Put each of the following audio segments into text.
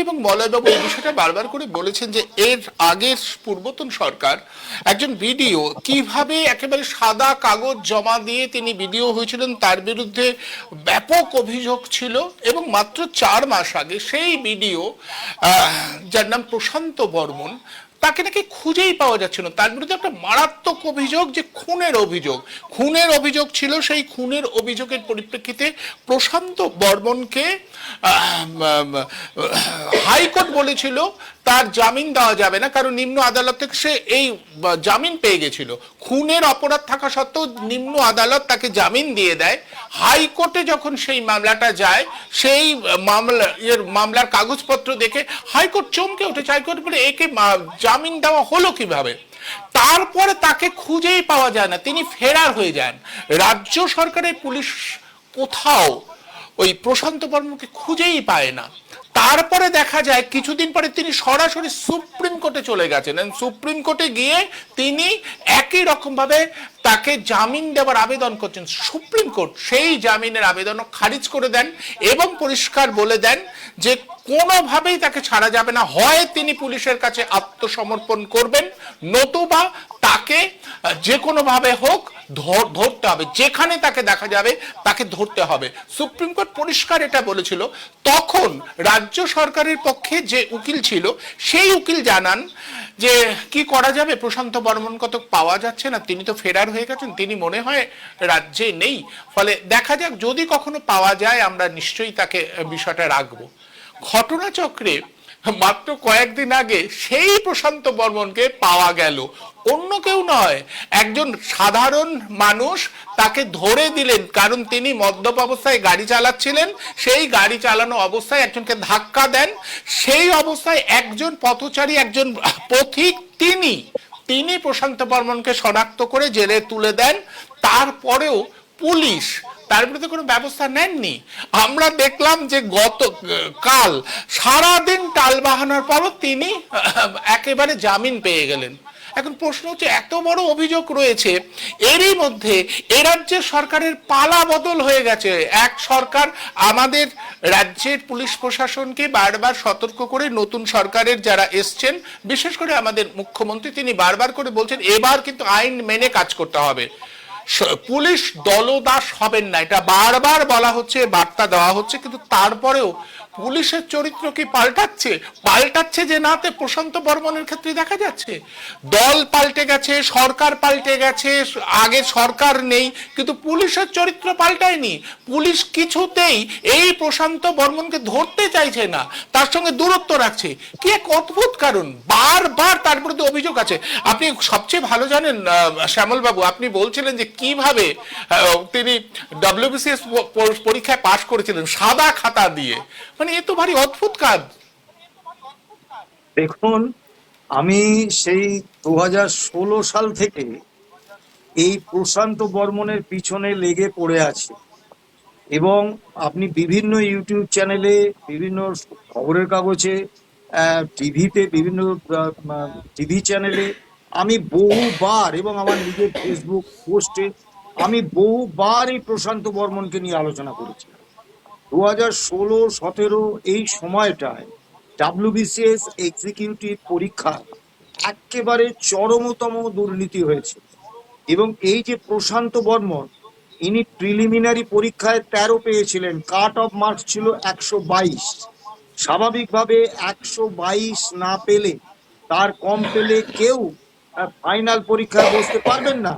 এবং মলয়বাবু এই বিষয়টা বারবার করে বলেছেন যে এর আগের পূর্বতন সরকার একজন বিডিও কিভাবে একেবারে সাদা কাগজ জমা দিয়ে তিনি বিডিও হয়েছিলেন, তার বিরুদ্ধে ব্যাপক অভিযোগ ছিল এবং মাত্র 4 মাস আগে সেই বিডিও যার নাম প্রশান্ত বর্মন, তাকে নাকি খুঁজেই পাওয়া যাচ্ছে না। তার বিরুদ্ধে একটা মারাত্মক অভিযোগ যে খুনের অভিযোগ ছিল। সেই খুনের অভিযোগের পরিপ্রেক্ষিতে প্রশান্ত বর্মনকে হাইকোর্ট বলেছিল তার জামিন দেওয়া যাবে না, কারণ নিম্ন আদালত থেকে সে এই জামিন পেয়ে গেছিল। খুনের অপরাধ থাকা সত্ত্বেও নিম্ন আদালত তাকে জামিন দিয়ে দেয়। হাইকোর্টে যখন সেই মামলাটা যায়, সেই মামলার কাগজপত্র দেখে হাইকোর্ট চমকে উঠেছে। হাইকোর্ট বলে একে জামিন দেওয়া হলো কিভাবে? তারপরে তাকে খুঁজেই পাওয়া যায় না, তিনি ফেরার হয়ে যান। রাজ্য সরকারের পুলিশ কোথাও ওই প্রশান্ত বর্মনকে খুঁজেই পায় না। তারপরে দেখা যায় কিছুদিন পরে তিনি সরাসরি সুপ্রিম কোর্টে চলে গেছেন। সুপ্রিম কোর্টে গিয়ে তিনি একই রকম ভাবে তাকে জামিন দেওয়ার আবেদন করছেন। সুপ্রিম কোর্ট সেই জামিনের আবেদন খারিজ করে দেন এবং পরিষ্কার বলে দেন যে কোনোভাবেই তাকে ছাড়া যাবে না, হয় তিনি পুলিশের কাছে আত্মসমর্পণ করবেন, নতুবা তাকে যে কোনোভাবে হোক ধরতে হবে, যেখানে তাকে দেখা যাবে তাকে ধরতে হবে। সুপ্রিম কোর্ট পরিষ্কার এটা বলেছিল। তখন রাজ্য সরকারের পক্ষে যে উকিল ছিল সেই উকিল জানান যে কি করা যাবে, প্রশান্ত বর্মনকে তো পাওয়া যাচ্ছে না, তিনি তো ফেরার হয়ে গেছেন, তিনি মনে হয় রাজ্যে নেই, ফলে দেখা যাক যদি কখনো পাওয়া যায় আমরা নিশ্চয়ই তাকে বিষয়টা রাখবো। ঘটনাচক্রে মাত্র কয়েকদিন আগে সেই প্রশান্ত বর্মনকে পাওয়া গেল। অন্য কেউ নয়, একজন সাধারণ মানুষ তাকে ধরে দিলেন, কারণ তিনি মদ্যপ অবস্থায় গাড়ি চালাচ্ছিলেন। সেই গাড়ি চালানো অবস্থায় একজনকে ধাক্কা দেন। সেই অবস্থায় একজন পথচারী, একজন পথিক, তিনি প্রশান্ত বর্মনকে শনাক্ত করে জেলে তুলে দেন। তারপরেও পুলিশ তার বিরুদ্ধে কোনো ব্যবস্থা নেননি। আমরা দেখলাম যে কাল সারাদিন টালবাহানার পরও তিনি একেবারে জামিন পেয়ে গেলেন। এখন প্রশ্ন হচ্ছে, এত বড় অভিযোগ রয়েছে, এরই মধ্যে এ রাজ্যের সরকারের পালা বদল হয়ে গেছে। এক সরকার আমাদের রাজ্যের পুলিশ প্রশাসনকে বারবার সতর্ক করে, নতুন সরকারের যারা এসছেন, বিশেষ করে আমাদের মুখ্যমন্ত্রী, তিনি বারবার করে বলছেন এবার কিন্তু আইন মেনে কাজ করতে হবে, পুলিশ দলদাস হবেন না, এটা বারবার বলা হচ্ছে, বার্তা দেওয়া হচ্ছে। কিন্তু তারপরেও পুলিশের চরিত্র কি পাল্টাচ্ছে যে নাতে প্রশান্ত বর্মনের ক্ষেত্রে দেখা যাচ্ছে। দল পাল্টে গেছে, সরকার পাল্টে গেছে, আগে সরকার নেই, কিন্তু পুলিশের চরিত্র পাল্টায়নি। পুলিশ কিছুতেই এই প্রশান্ত বর্মনকে ধরতে চাইছে না, তার সঙ্গে দূরত্ব রাখছে। কি এক অদ্ভুত কারণ! বারবার তার বিরুদ্ধে অভিযোগ আছে। আপনি সবচেয়ে ভালো জানেন শ্যামল বাবু, আপনি বলছিলেন যে কিভাবে তিনি ডব্লিউবিসিএস পরীক্ষায় পাশ করেছিলেন সাদা খাতা দিয়ে। মানে এ তো ভারী অদ্ভুত কাজ। দেখুন, আমি সেই 2016 সাল থেকে এই প্রশান্ত বর্মনের পিছনে লেগে পড়ে আছি এবং আপনি বিভিন্ন ইউটিউব চ্যানেলে, বিভিন্ন খবরের কাগজে, টিভিতে, বিভিন্ন টিভি চ্যানেলে আমি বহুবার এবং আমার নিজের ফেসবুক পোস্টে আমি বহুবার এই প্রশান্ত বর্মনকে নিয়ে আলোচনা করেছি। 2016-17 এই সময়টায় ডাব্লিউবিসিএস এক্সিকিউটিভ পরীক্ষা একেবারে চরমতম দুর্নীতি হয়েছে এবং এই যে প্রশান্ত বর্মন, ইনি প্রিলিমিনারি পরীক্ষায় 13 পেয়েছিলেন, কাট অফ মার্কস ছিল 122। স্বাভাবিকভাবে 122 না পেলে, তার কম পেলে কেউ ফাইনাল পরীক্ষায় বসতে পারবেন না।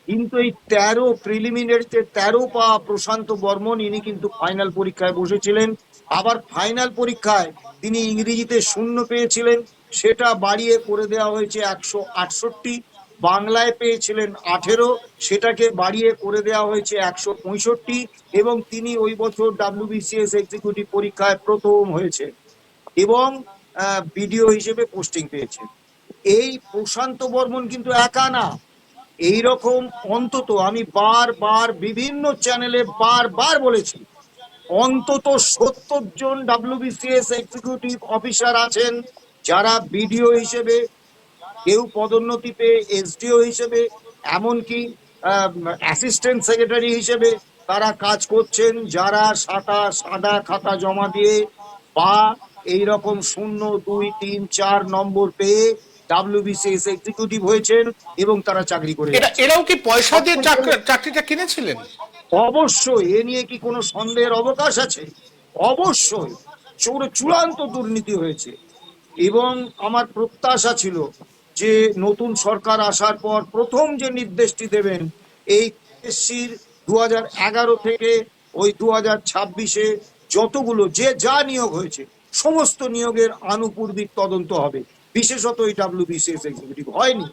কিন্তু এই 13 প্রিলিমিনারিতে 13 পাওয়া প্রশান্ত বর্মন, ইনি কিন্তু ফাইনাল পরীক্ষায় বসেছিলেন। আবার ফাইনাল পরীক্ষায় তিনি ইংরেজিতে 0 পেয়েছিলেন, সেটা বাড়িয়ে করে দেওয়া হয়েছে 168। বাংলায় পেয়েছিলেন 18, সেটাকে বাড়িয়ে করে দেওয়া হয়েছে 165 এবং তিনি ওই বছর ডাব্লিউবিসিএস এক্সিকিউটিভ পরীক্ষায় প্রথম হয়েছে এবং বিডিও হিসেবে পোস্টিং পেয়েছে। এই প্রশান্ত বর্মন কিন্তু একা না, এইরকম অন্তত আমি বারবার বিভিন্ন চ্যানেলে বারবার বলেছি, অন্তত 70 জন ডাব্লিউবিসিএস এক্সিকিউটিভ অফিসার আছেন যারা বিডিও হিসেবে, কেউ পদোন্নতি পেয়ে এসডিও হিসেবে, এমনকি অ্যাসিস্ট্যান্ট সেক্রেটারি হিসেবে তারা কাজ করছেন, যারা সাদা খাতা জমা দিয়ে বা এইরকম 0, 2, 3, 4 নম্বর পেয়ে ডাব্লিউবিসিএস এক্সিকিউটিভ হয়েছেন এবং তারা চাকরি করে যাচ্ছেন। এরাও কি পয়সা দিয়ে চাকরিটা কিনেছিলেন? অবশ্যই, এ নিয়ে কি কোনো সন্দেহের অবকাশ আছে? অবশ্যই চূড়ান্ত দুর্নীতি হয়েছে। এবং আমার প্রত্যাশা ছিল যে নতুন সরকার আসার পর প্রথম যে নির্দেশটি দেবেন, এই এসসির 2011 থেকে ওই 2026-এ যতগুলো যা নিয়োগ হয়েছে সমস্ত নিয়োগের আনুপূর্বিক তদন্ত হবে, বিশেষত এই ডাব্লিউবিসিএস এক্সিকিউটিভ হয়নি।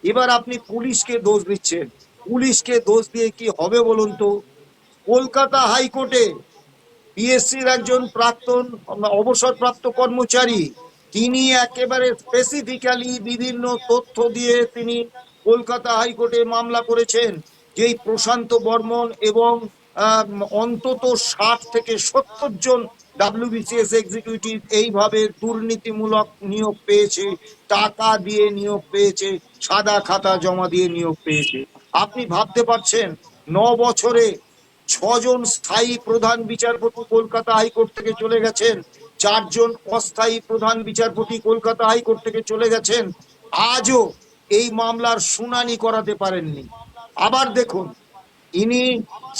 এবার আপনি পুলিশকে দোষ দিচ্ছেন, পুলিশকে দোষ দিয়ে কি হবে বলুন তো? কলকাতা হাইকোর্টে পিএসসির একজন প্রাক্তন অবসরপ্রাপ্ত কর্মচারী, তিনি একেবারে স্পেসিফিক্যালি বিভিন্ন তথ্য দিয়ে তিনি কলকাতা হাইকোর্টে মামলা করেছেন যে এই প্রশান্ত বর্মন এবং অন্তত 60 থেকে 70 জন ডাব্লিউবিসিএস এক্সিকিউটিভ এইভাবে দুর্নীতিমূলক নিয়োগ পেয়েছে, টাকা দিয়ে নিয়োগ পেয়েছে, সাদা খাতা জমা দিয়ে নিয়োগ পেয়েছে। আপনি ভাবতে পারছেন 9 বছরে 6 জন স্থায়ী প্রধান বিচারপতি কলকাতা হাইকোর্ট থেকে চলে গেছেন, 4 জন অস্থায়ী প্রধান বিচারপতি কলকাতা হাইকোর্ট থেকে চলে গেছেন, আজও এই মামলার শুনানি করাতে পারেননি। আবার দেখুন, ইনি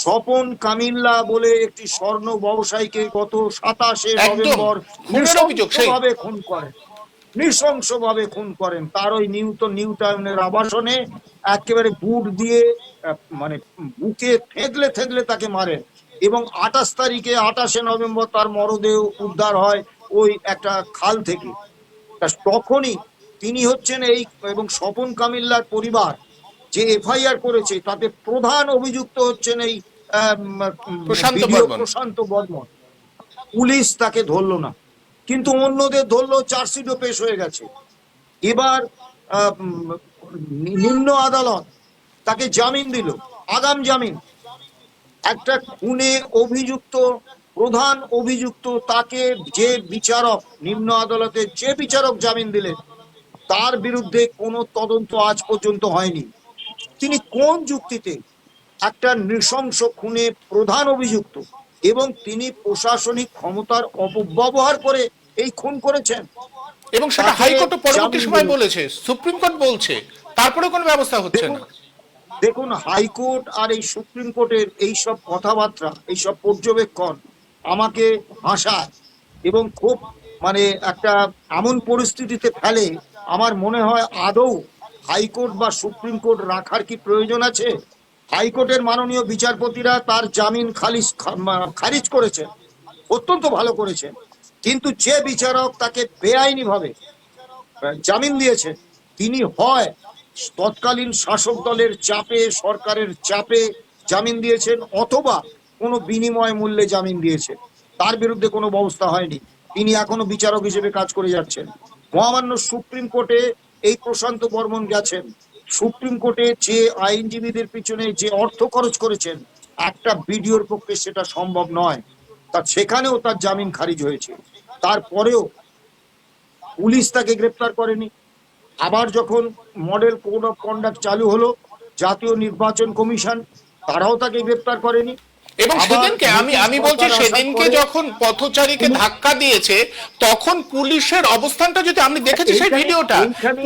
স্বপন কামিল্লা বলে একটি স্বর্ণ ব্যবসায়ীকে গত 27শে নভেম্বর নৃশংসভাবে খুন করেন, নৃশংসভাবে খুন করেন। তার ওই নিউ টাউনের আবাসনে একেবারে বুট দিয়ে মানে বুকে থেতলে থেতলে তাকে মারেন এবং 28শে নভেম্বর তার মরদেহ উদ্ধার হয় ওই একটা খাল থেকে। তখনই তিনি হচ্ছেন এই, এবং স্বপন কামিল্লার পরিবার যে এফআইআর করেছে তাতে প্রধান অভিযুক্ত হচ্ছেন এই প্রশান্ত বর্মন। পুলিশ তাকে ধরলো না, কিন্তু অন্যদের ধরলো, চার্জশিটও পেশ হয়ে গেছে। এবার নিম্ন আদালত তাকে জামিন দিল, আগাম জামিন। একটা খুনে অভিযুক্ত, প্রধান অভিযুক্ত, তাকে যে বিচারক, নিম্ন আদালতে যে বিচারক জামিন দিলেন, তার বিরুদ্ধে কোনো তদন্ত আজ পর্যন্ত হয়নি। তিনি কোন যুক্তিতে একটা নৃশংস খুনে প্রধান অভিযুক্ত এবং তিনি প্রশাসনিক ক্ষমতার অপব্যবহার করে এই খুন করেছেন? এবং সেটা হাইকোর্ট পরবর্তী সময় বলেছে, সুপ্রিম কোর্ট বলছে, তারপরে কোনো ব্যবস্থা হচ্ছে না। দেখুন, হাইকোর্ট আর এই সুপ্রিম কোর্টের এইসব কথাবার্তা, এইসব পর্যবেক্ষণ আমাকে হাসায় এবং খুব মানে একটা এমন পরিস্থিতিতে ফেলে, আমার মনে হয় আদৌ হাইকোর্ট বা সুপ্রিম কোর্ট রাখার কি প্রয়োজন আছে? হাইকোর্টের মাননীয় বিচারপতিরা তার জামিন খারিজ করেছেন, অত্যন্ত ভালো করেছেন, কিন্তু যে বিচারক তাকে বেআইনি ভাবে জামিন দিয়েছে, তিনি হয় তৎকালীন শাসক দলের চাপে, সরকারের চাপে জামিন দিয়েছেন, অথবা কোনো বিনিময় মূল্যে জামিন দিয়েছেন, তার বিরুদ্ধে কোনো ব্যবস্থা হয়নি, তিনি এখনো বিচারক হিসেবে কাজ করে যাচ্ছেন। মহামান্য সুপ্রিম কোর্টে এই প্রশান্ত বর্মন গেছেন, সুপ্রিম কোর্টে যে আইনজীবীদের পিছনে যে অর্থ খরচ করেছেন, একটা বিডিওর পক্ষে সেটা সম্ভব নয়, তার সেখানেও তার জামিন খারিজ হয়েছে। তারপরেও পুলিশ তাকে গ্রেপ্তার করেনি। আবার যখন মডেল কোড অফ কন্ডাক্ট চালু হলো, জাতীয় নির্বাচন কমিশন, তারাও তাকে গ্রেপ্তার করেনি। এবং সেদিনকে আমি বলছি, সেদিনকে যখন পথচারীকে ধাক্কা দিয়েছে, তখন পুলিশের অবস্থানটা যদি আমি দেখেছি সেই ভিডিওটা,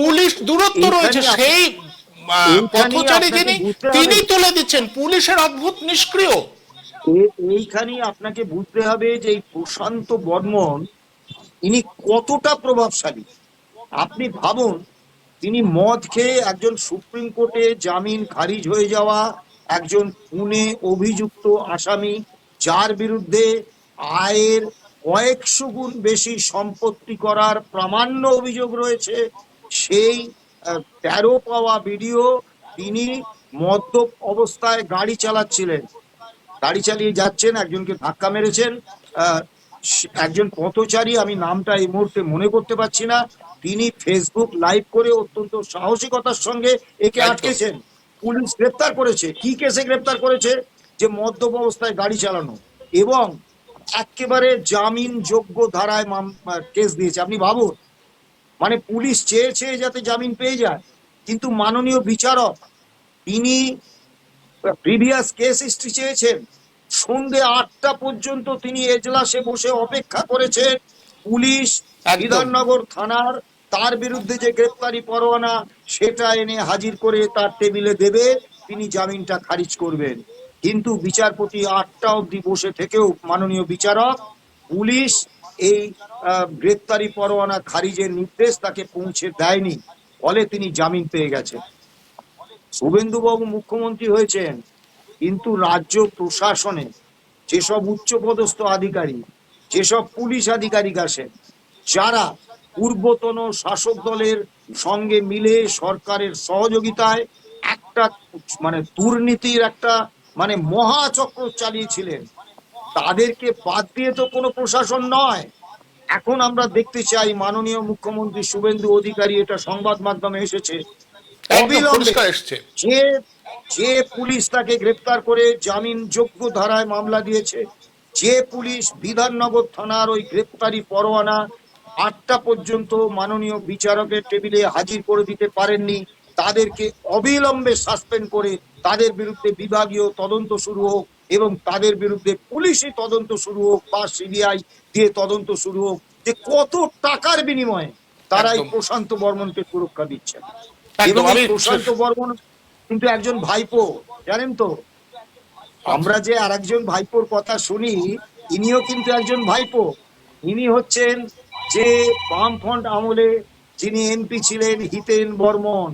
পুলিশ দূরত্ব রয়েছে, সেই পথচারী তিনি তুলে দিচ্ছেন, পুলিশের অদ্ভুত নিষ্ক্রিয়। এইখানেই আপনাকে বুঝতে হবে যে এই প্রশান্ত বর্মন ইনি কতটা প্রভাবশালী। আপনি ভাবুন, তিনি মদ খেয়ে একজন সুপ্রিম কোর্টে জামিন খারিজ হয়ে যাওয়া একজন খুনে অভিযুক্ত আসামি, যার বিরুদ্ধে আয়ের কয়েকশো গুণ বেশি সম্পত্তি করার প্রামাণ্য অভিযোগ রয়েছে, সেই 13 পাওয়া ভিডিও, তিনি মদ্যপ অবস্থায় গাড়ি চালাচ্ছিলেন, গাড়ি চালিয়ে যাচ্ছেন, একজনকে ধাক্কা মেরেছেন, একজন পথচারী, আমি নামটা এই মুহূর্তে মনে করতে পারছি না, তিনি ফেসবুক লাইভ করে অত্যন্ত সাহসিকতার সঙ্গে একে আটকেছেন। পুলিশ গ্রেপ্তার করেছে। কি কেসে গ্রেপ্তার করেছে? যে মদ্যপ অবস্থায় গাড়ি চালানো, এবং একেবারে জামিন যোগ্য ধারায় কেস দিয়েছে। আপনি ভাবুন, মানে পুলিশ চেয়েছে যাতে জামিন পেয়ে যায়, কিন্তু মাননীয় বিচারক তিনি প্রিভিয়াস কেস হিস্ট্রি চেয়েছেন, সন্ধ্যে 8টা পর্যন্ত তিনি এজলাসে বসে অপেক্ষা করেছেন পুলিশ একদম। বিধাননগর থানার তার বিরুদ্ধে যে গ্রেপ্তারি পরোয়ানা সেটা এনে হাজির করে তার টেবিলে দেবে, তিনি জামিনটা খারিজ করবেন। কিন্তু বিচারপতি 8টা অবধি বসে থেকেও মাননীয় বিচারক পুলিশ এই গ্রেপ্তারি পরোয়ানা খারিজের নির্দেশ তাকে পৌঁছে দেয়নি, ফলে তিনি জামিন পেয়ে গেছেন। শুভেন্দুবাবু মুখ্যমন্ত্রী হয়েছেন, কিন্তু রাজ্য প্রশাসনে যেসব উচ্চপদস্থ আধিকারিক, যেসব পুলিশ আধিকারিক আসেন, যারা পূর্বতন শাসক দলের সঙ্গে মিলে সরকারের সহযোগিতায় একটা দুর্নীতির একটা মহাচক্র চালিয়েছিলেন, তাদেরকে বাদ দিয়ে তো কোনো প্রশাসন নয়। এখন আমরা দেখতে চাই মাননীয় মুখ্যমন্ত্রী শুভেন্দু অধিকারী, এটা সংবাদ মাধ্যমে এসেছে, একদম অবিলম্বে পরিষ্কার এসছে। যে যে পুলিশ তাকে গ্রেপ্তার করে জামিন যোগ্য ধারায় মামলা দিয়েছে, যে পুলিশ বিধাননগর থানার ওই গ্রেপ্তারি পরোয়ানা 8টা পর্যন্ত মাননীয় বিচারকের টেবিলে হাজির করে দিতে পারেননি, তাদেরকে অবিলম্বে সাসপেন্ড করে তাদের বিরুদ্ধে বিভাগীয় তদন্ত শুরু হোক, এবং তাদের বিরুদ্ধে পুলিশি তদন্ত শুরু হোক বা সিবিআই দিয়ে তদন্ত শুরু হোক, যে কত টাকার বিনিময়ে তারা এই একদম। প্রশান্ত বর্মনকে সুরক্ষা দিচ্ছেন। এবং একদম। এই প্রশান্ত বর্মন কিন্তু একজন ভাইপো, জানেন তো? আমরা যে আরেকজন ভাইপোর কথা শুনি, ইনিও কিন্তু একজন ভাইপো। ইনি হচ্ছেন যে বামফ্রন্ট আমলে যিনি এমপি ছিলেন, হিতেন বর্মন।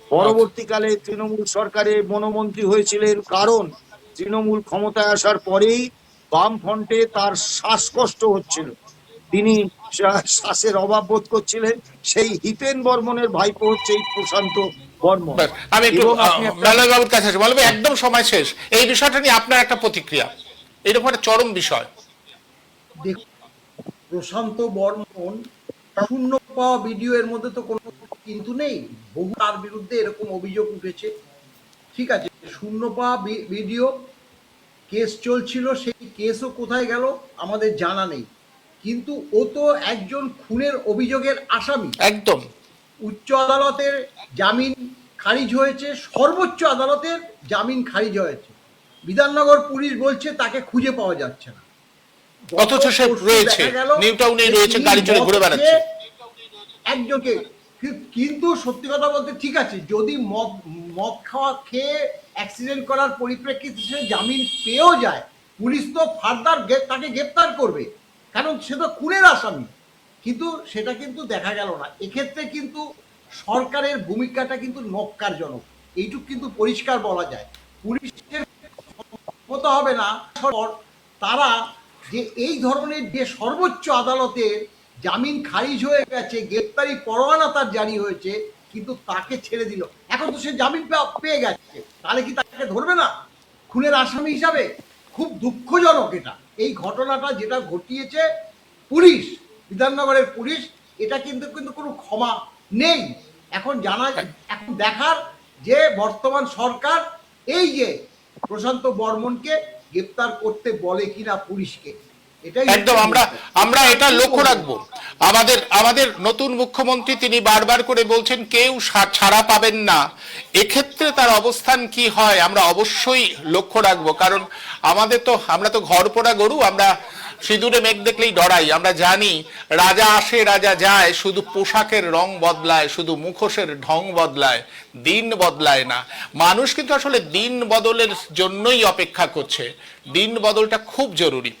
পরবর্তীকালে তৃণমূল সরকারে বনমন্ত্রী হয়েছিলেন, কারণ তৃণমূল ক্ষমতায় আসার পরেই বামফ্রন্টে তার শ্বাসকষ্ট হচ্ছিল, তিনি শ্বাসের অভাব বোধ করছিলেন। সেই হিতেন বর্মনের ভাইপো হচ্ছে এই প্রশান্ত বর্মন। ব্যাস, আমি একটু এবং আপনি মলয় বাবুর কাছে আসবো। বলবো একদম সময় শেষ, এই বিষয়টা নিয়ে আপনার একটা প্রতিক্রিয়া, এরকম একটা চরম বিষয়। দেখুন, প্রশান্ত বর্মন শূন্য পাওয়া ভিডিও এর মধ্যে তো কোনো কিন্তু নেই, বহু তার বিরুদ্ধে এরকম অভিযোগ উঠেছে, ঠিক আছে, শূন্য পাওয়া ভিডিও কেস চলছিল, সেই কেসও কোথায় গেল আমাদের জানা নেই, কিন্তু ও তো একজন খুনের অভিযোগের আসামি। একদম। উচ্চ আদালতের জামিন খারিজ হয়েছে, সর্বোচ্চ আদালতের জামিন খারিজ হয়েছে, বিধাননগর পুলিশ বলছে তাকে খুঁজে পাওয়া যাচ্ছে না, অথচ সে রয়েছে, নিউ টাউনে রয়েছে, গাড়ি চড়ে ঘুরে বেড়াচ্ছে একজনকে। কিন্তু সত্যি কথা বলতে, ঠিক আছে, যদি মদ খাওয়া খেয়ে অ্যাক্সিডেন্ট করার পরিপ্রেক্ষিতে সে জামিন পেয়েও যায়, পুলিশ তো ফার্দার তাকে গ্রেপ্তার করবে, কারণ সে তো খুনের আসামি। কিন্তু সেটা কিন্তু দেখা গেল না। এক্ষেত্রে কিন্তু সরকারের ভূমিকাটা কিন্তু নক্কারজনক, এইটুক কিন্তু পরিষ্কার বলা যায়। পুলিশের মতো হবে না তারা যে এই ধরনের যে সর্বোচ্চ আদালতের জামিন খারিজ হয়ে গেছে, গ্রেপ্তারি পরোয়ানা তার জারি হয়েছে, কিন্তু তাকে ছেড়ে দিল। এখন তো সে জামিন পেয়ে গেছে, তাহলে কি তাকে ধরবে না খুনের আসামি হিসাবে? খুব দুঃখজনক এটা, এই ঘটনাটা যেটা ঘটিয়েছে পুলিশ, বিধাননগরের পুলিশ, এটা কিন্তু কিন্তু কোনো ক্ষমা নেই। এখন এখন দেখার যে বর্তমান সরকার এই যে প্রশান্ত বর্মনকে গ্রেপ্তার করতে বলে কিনা পুলিশকে, এটাই একদম। আমরা এটা লক্ষ্য রাখবো। আমাদের নতুন মুখ্যমন্ত্রী তিনি বারবার করে বলছেন কেউ ছাড়া পাবেন না, এক্ষেত্রে তার অবস্থান কি হয় আমরা অবশ্যই লক্ষ্য রাখবো। কারণ আমরা তো ঘর পোড়া গরু, আমরা সিঁদুরে মেঘ দেখলেই ডরাই। আমরা জানি রাজা আসে রাজা যায়, শুধু পোশাকের রং বদলায়, শুধু মুখোশের ঢং বদলায়, দিন বদলায় না। মানুষ কিন্তু আসলে দিন বদলের জন্যই অপেক্ষা করছে, দিন বদলটা খুব জরুরি।